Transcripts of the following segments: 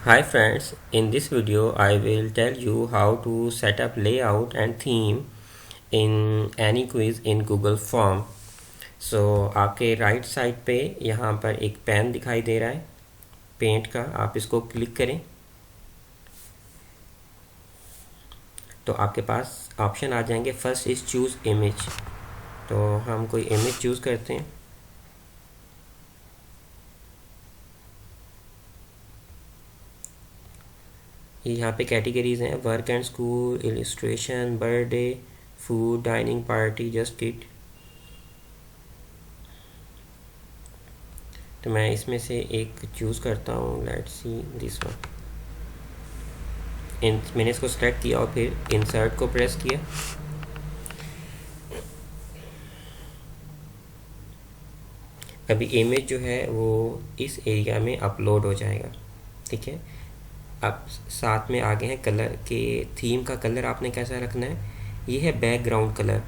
Hi friends, in this video I will tell you how to set up layout and theme in any quiz in Google Form. So आपके right side पे यहाँ पर एक pen दिखाई दे रहा है paint का, आप इसको क्लिक करें तो आपके पास ऑप्शन आ जाएंगे। फर्स्ट इज चूज़ इमेज, तो हम कोई इमेज चूज़ करते हैं। यहाँ पे कैटेगरीज हैं work and school, illustration, birthday, food, dining, party, just kit. तो मैं इसमें से एक चूज़ करता हूँ, लेट्स सी दिस वन। मैंने इसको सेलेक्ट किया और फिर इंसर्ट को प्रेस किया। अभी इमेज जो है वो इस एरिया में अपलोड हो जाएगा, ठीक है। अब साथ में आगे हैं कलर के, थीम का कलर आपने कैसा रखना है, ये है बैकग्राउंड कलर,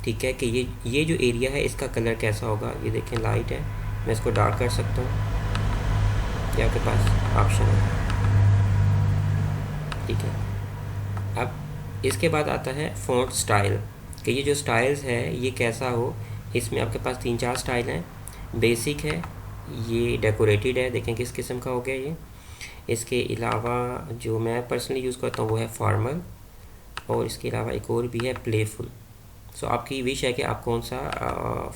ठीक है। कि ये जो एरिया है इसका कलर कैसा होगा, ये देखें लाइट है, मैं इसको डार्क कर सकता हूँ, ये आपके पास ऑप्शन है, ठीक है। अब इसके बाद आता है फ़ॉन्ट स्टाइल, कि ये जो स्टाइल्स है ये कैसा हो। इसमें आपके पास 3-4 स्टाइल हैं। बेसिक है, ये डेकोरेटेड है, देखें किस किस्म का हो गया ये। इसके अलावा जो मैं पर्सनली यूज़ करता हूँ वो है फॉर्मल, और इसके अलावा एक और भी है प्लेफुल। सो आपकी विश है कि आप कौन सा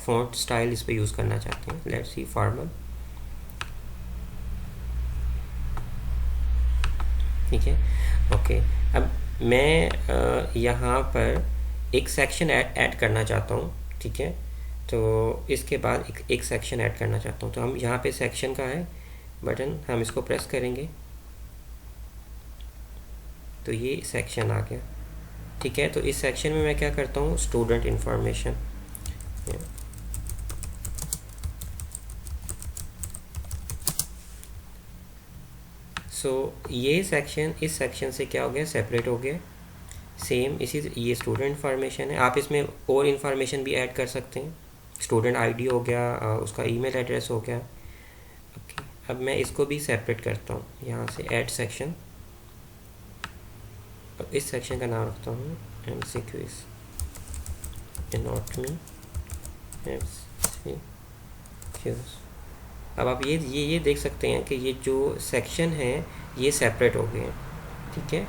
फ़ॉन्ट स्टाइल इस पर यूज़ करना चाहते हैं। लेट्स सी फॉर्मल, ठीक है, ओके। अब मैं यहाँ पर एक सेक्शन ऐड करना चाहता हूँ, ठीक है। तो इसके बाद एक सेक्शन ऐड करना चाहता हूँ, तो हम यहाँ पे सेक्शन का है बटन, हम इसको प्रेस करेंगे तो ये सेक्शन आ गया, ठीक है। तो इस सेक्शन में मैं क्या करता हूँ, स्टूडेंट इंफॉर्मेशन, ये सेक्शन इस सेक्शन से क्या हो गया, सेपरेट हो गया। सेम इसी ये स्टूडेंट इंफॉर्मेशन है, आप इसमें और इंफॉर्मेशन भी ऐड कर सकते हैं। स्टूडेंट आईडी हो गया, उसका ईमेल एड्रेस हो गया, ओके। अब मैं इसको भी सेपरेट करता हूँ, यहाँ से ऐड सेक्शन, और इस सेक्शन का नाम रखता हूँ MCQs, एनाटॉमी MCQs। अब आप ये देख सकते हैं कि ये जो सेक्शन है ये सेपरेट हो गए हैं, ठीक है।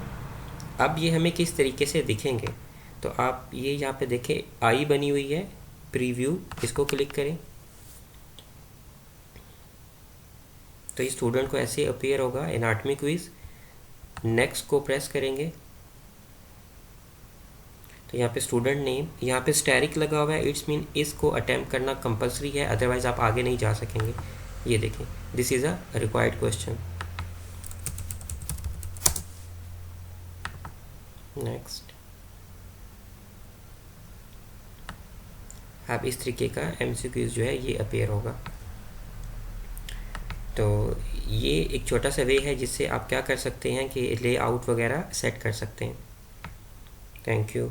अब ये हमें किस तरीके से दिखेंगे, तो आप ये यहाँ पे देखें आई बनी हुई है, प्रीव्यू, इसको क्लिक करें तो ये स्टूडेंट को ऐसे अपीयर होगा, एनाटॉमी क्विज। नेक्स्ट को प्रेस करेंगे तो यहाँ पे स्टूडेंट नेम, यहाँ पे स्टैरिक लगा हुआ है, इट्स मीन इसको अटैम्प्ट करना कंपलसरी है, अदरवाइज आप आगे नहीं जा सकेंगे। ये देखें, this is a required question. Next, अब इस तरीके का MCQs जो है ये अपीयर होगा। तो ये एक छोटा सा वे है जिससे आप क्या कर सकते हैं कि लेआउट वगैरह सेट कर सकते हैं। Thank you.